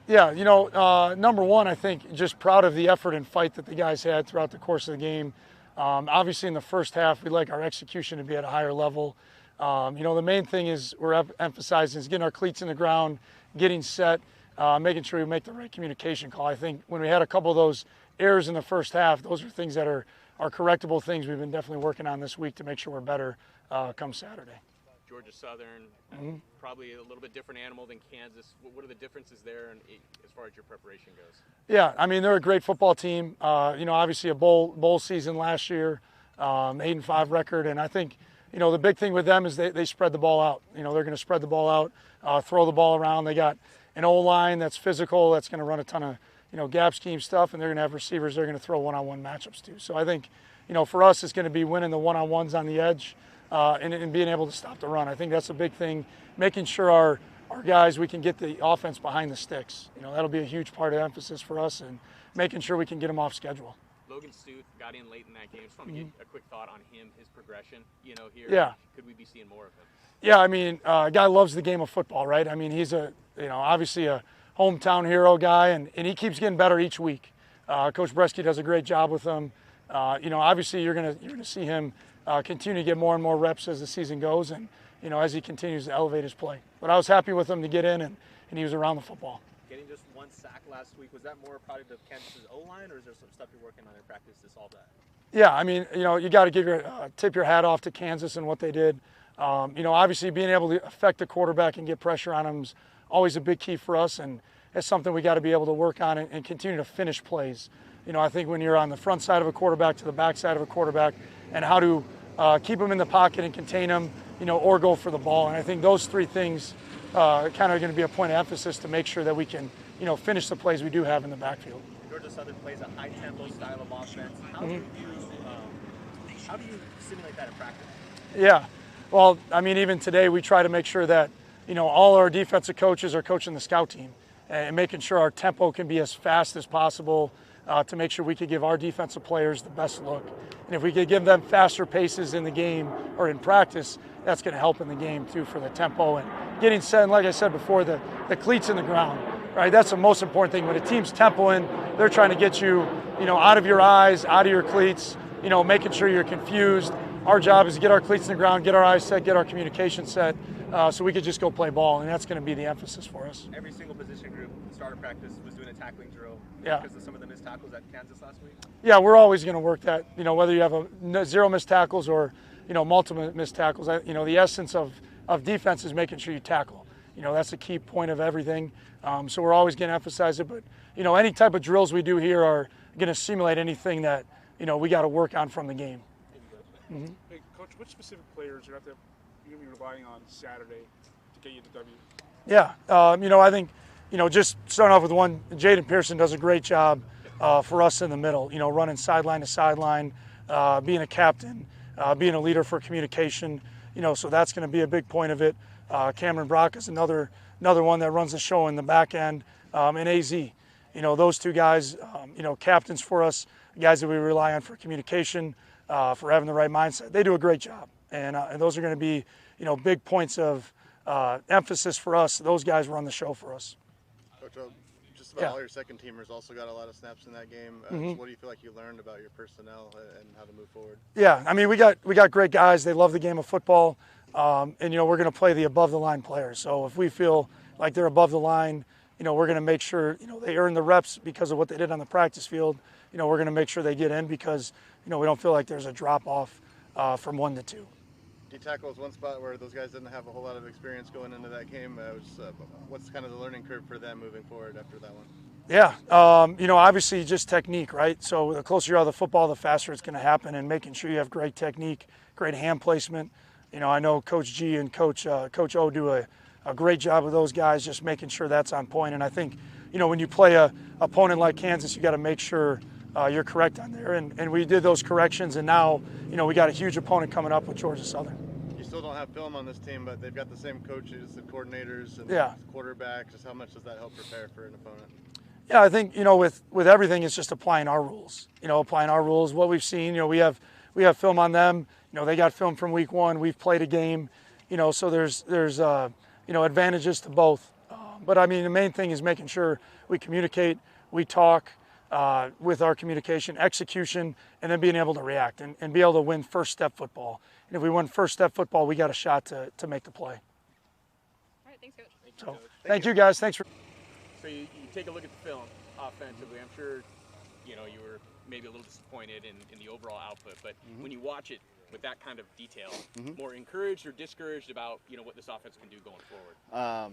Yeah, number one, I think just proud of the effort and fight that the guys had throughout the course of the game. Obviously, in the first half, we'd like our execution to be at a higher level. The main thing is we're emphasizing is getting our cleats in the ground, getting set, making sure we make the right communication call. I think when we had a couple of those errors in the first half, those are things that are correctable things we've been definitely working on this week to make sure we're better come Saturday. Georgia Southern, probably a little bit different animal than Kansas. What are the differences there as far as your preparation goes? Yeah, I mean, they're a great football team. Obviously a bowl season last year, 8-5 record. And I think, the big thing with them is they spread the ball out. They're going to spread the ball out, throw the ball around. They got an O-line that's physical, that's going to run a ton of, gap scheme stuff, and they're going to have receivers they're going to throw one-on-one matchups to. So I think, for us, it's going to be winning the one-on-ones on the edge and being able to stop the run. I think that's a big thing, making sure our guys, we can get the offense behind the sticks. That'll be a huge part of emphasis for us, and making sure we can get them off schedule. Logan Stute got in late in that game. Just want to get a quick thought on him, his progression, here. Yeah. Could we be seeing more of him? Yeah, I mean, a guy loves the game of football, right? I mean, he's obviously a hometown hero guy, and he keeps getting better each week. Coach Bresky does a great job with him. Obviously you're gonna see him continue to get more and more reps as the season goes, and as he continues to elevate his play. But I was happy with him to get in, and he was around the football. Getting just one sack last week, was that more a product of Kansas's O-line, or is there some stuff you're working on in practice to solve that? Yeah, I mean, you got to tip your hat off to Kansas and what they did. Obviously being able to affect the quarterback and get pressure on him is always a big key for us, and it's something we got to be able to work on and continue to finish plays. I think when you're on the front side of a quarterback to the back side of a quarterback, and how to keep them in the pocket and contain them, or go for the ball. And I think those three things kind of are going to be a point of emphasis to make sure that we can, finish the plays we do have in the backfield. Georgia Southern plays a high-tempo style of offense. How do you simulate that in practice? Yeah, well, I mean, even today we try to make sure that, all our defensive coaches are coaching the scout team and making sure our tempo can be as fast as possible to make sure we could give our defensive players the best look. And if we could give them faster paces in the game or in practice, that's going to help in the game too for the tempo and getting set. And like I said before, the cleats in the ground, right? That's the most important thing. When a team's tempoing, they're trying to get you, out of your eyes, out of your cleats, making sure you're confused. Our job is to get our cleats in the ground, get our eyes set, get our communication set, so we could just go play ball, and that's going to be the emphasis for us. Every single position group, the starter practice, was doing a tackling drill because of some of the missed tackles at Kansas last week? Yeah, we're always going to work that, whether you have zero missed tackles or, multiple missed tackles. The essence of defense is making sure you tackle. That's a key point of everything. So we're always going to emphasize it. But, any type of drills we do here are going to simulate anything that, we got to work on from the game. Hey, Coach, which specific players are you're going to be relying on Saturday to get you the W? Yeah, I think, just starting off with one, Jaden Pearson does a great job for us in the middle, running sideline to sideline, being a captain, being a leader for communication, so that's going to be a big point of it. Cameron Brock is another one that runs the show in the back end, and AZ. Those two guys, captains for us, guys that we rely on for communication, for having the right mindset. They do a great job, and those are going to be, big points of emphasis for us. Those guys run the show for us. Coach, just about all your second teamers also got a lot of snaps in that game. What do you feel like you learned about your personnel and how to move forward? Yeah, I mean, we got great guys. They love the game of football, and we're going to play the above the line players. So if we feel like they're above the line, we're going to make sure they earn the reps because of what they did on the practice field. We're going to make sure they get in because we don't feel like there's a drop off from 1 to 2. D-tackle is one spot where those guys didn't have a whole lot of experience going into that game. What's kind of the learning curve for them moving forward after that one? Yeah, obviously just technique, right? So the closer you are to the football, the faster it's going to happen, and making sure you have great technique, great hand placement. I know Coach G and Coach O do a great job with those guys, just making sure that's on point. And I think, when you play a opponent like Kansas, you got to make sure you're correct on there. And we did those corrections, and now, we got a huge opponent coming up with Georgia Southern. You still don't have film on this team, but they've got the same coaches, the coordinators, and quarterbacks. Just how much does that help prepare for an opponent? Yeah, I think, with everything, it's just applying our rules. Applying our rules, what we've seen. We have film on them. They got film from week 1. We've played a game. So there's advantages to both. But I mean, the main thing is making sure we communicate, we talk with our communication, execution, and then being able to react and be able to win first step football. And if we win first step football, we got a shot to make the play. All right, thanks, Coach. So, thank you guys. Thanks for. So you take a look at the film offensively. I'm sure you were maybe a little disappointed in the overall output, but when you watch it with that kind of detail, more encouraged or discouraged about what this offense can do going forward?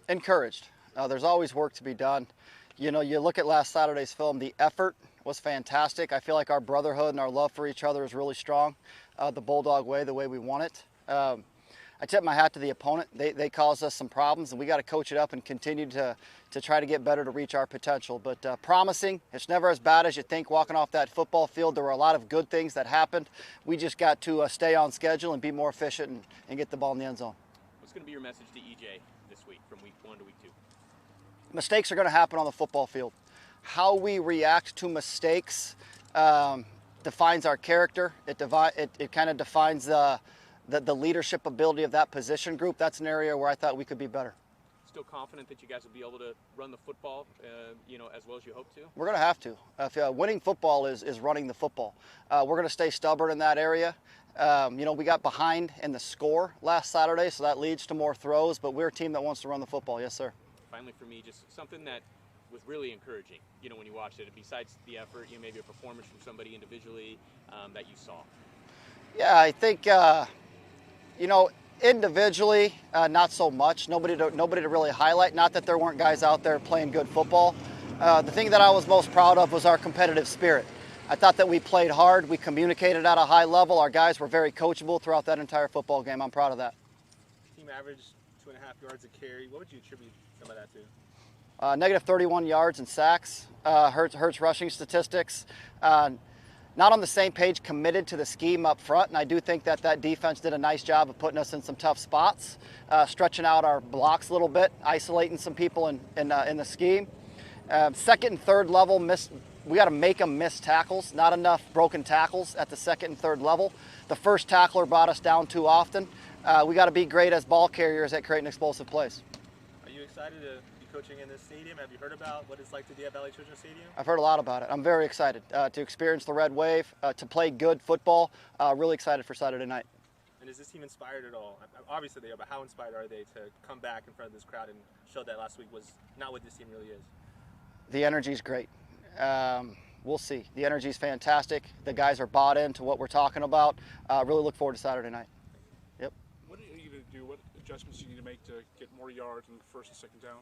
Encouraged. There's always work to be done. You look at last Saturday's film, the effort was fantastic. I feel like our brotherhood and our love for each other is really strong, the Bulldog way, the way we want it. I tip my hat to the opponent. They caused us some problems, and we got to coach it up and continue to try to get better to reach our potential. But promising, it's never as bad as you think walking off that football field. There were a lot of good things that happened. We just got to stay on schedule and be more efficient and get the ball in the end zone. What's going to be your message to EJ this week from week 1 to week 2? Mistakes are going to happen on the football field. How we react to mistakes defines our character. It kind of defines the leadership ability of that position group. That's an area where I thought we could be better. Still confident that you guys will be able to run the football, as well as you hope to? We're going to have to. Winning football is running the football. We're going to stay stubborn in that area. We got behind in the score last Saturday, so that leads to more throws, but we're a team that wants to run the football. Yes, sir. Finally, for me, just something that was really encouraging, when you watched it, besides the effort, maybe a performance from somebody individually that you saw. Yeah, I think, individually, not so much. Nobody to really highlight. Not that there weren't guys out there playing good football. The thing that I was most proud of was our competitive spirit. I thought that we played hard. We communicated at a high level. Our guys were very coachable throughout that entire football game. I'm proud of that. Team average 2.5 yards a carry. What would you attribute some of that to? Negative 31 yards and sacks. Hurts rushing statistics. Not on the same page, committed to the scheme up front, and I do think that defense did a nice job of putting us in some tough spots, stretching out our blocks a little bit, isolating some people in the scheme. Second and third level, we got to make them miss tackles. Not enough broken tackles at the second and third level. The first tackler brought us down too often. We got to be great as ball carriers at creating explosive plays. Are you excited to be coaching in this stadium? Have you heard about what it's like to be at Valley Children's Stadium? I've heard a lot about it. I'm very excited to experience the Red Wave, to play good football. Really excited for Saturday night. And is this team inspired at all? Obviously they are, but how inspired are they to come back in front of this crowd and show that last week was not what this team really is? The energy's great. We'll see. The energy's fantastic. The guys are bought into what we're talking about. Really look forward to Saturday night. Yep. What are you going to do? What adjustments do you need to make to get more yards on first and second down?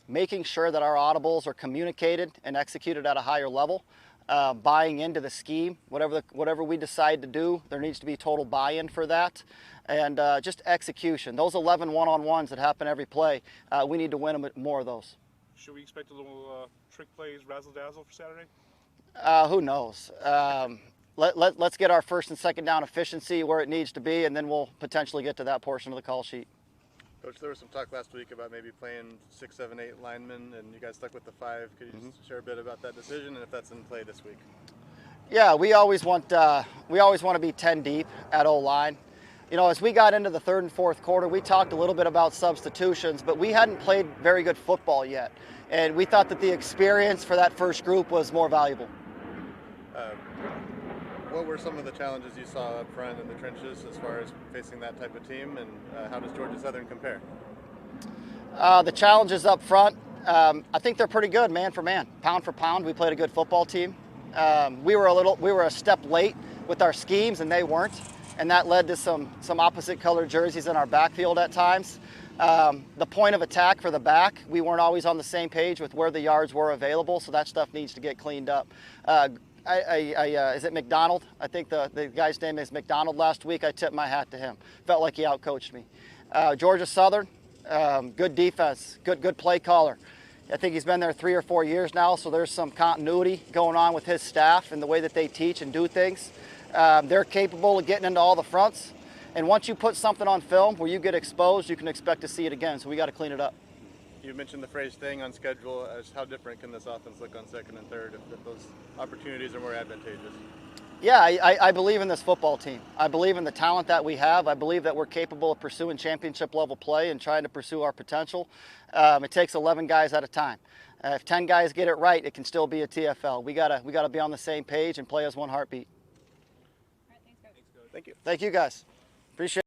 Making sure that our audibles are communicated and executed at a higher level. Buying into the scheme. Whatever we decide to do, there needs to be total buy-in for that. And just execution. Those 11 one-on-ones that happen every play, we need to win them more of those. Should we expect a little trick plays, razzle-dazzle for Saturday? Who knows? Let's get our first and second down efficiency where it needs to be, and then we'll potentially get to that portion of the call sheet. Coach, there was some talk last week about maybe playing 6, 7, 8 linemen, and you guys stuck with the 5. Could you just share a bit about that decision and if that's in play this week? Yeah, we always want to be 10 deep at O-line. As we got into the third and fourth quarter, we talked a little bit about substitutions, but we hadn't played very good football yet, and we thought that the experience for that first group was more valuable. What were some of the challenges you saw up front in the trenches as far as facing that type of team, and how does Georgia Southern compare? The challenges up front, I think they're pretty good, man for man, pound for pound. We played a good football team. We were a step late with our schemes, and they weren't, and that led to some opposite colored jerseys in our backfield at times. The point of attack for the back, we weren't always on the same page with where the yards were available, so that stuff needs to get cleaned up. Is it McDonald? I think the guy's name is McDonald last week. I tipped my hat to him. Felt like he outcoached me. Georgia Southern, good defense, good play caller. I think he's been there 3 or 4 years now, so there's some continuity going on with his staff and the way that they teach and do things. They're capable of getting into all the fronts. And once you put something on film where you get exposed, you can expect to see it again, so we got to clean it up. You mentioned the phrase staying on schedule. How different can this offense look on second and third if those opportunities are more advantageous? Yeah, I believe in this football team. I believe in the talent that we have. I believe that we're capable of pursuing championship level play and trying to pursue our potential. It takes 11 guys at a time. If 10 guys get it right, it can still be a TFL. We gotta be on the same page and play as one heartbeat. All right, thanks, Coach. Thank you. Thank you guys. Appreciate it.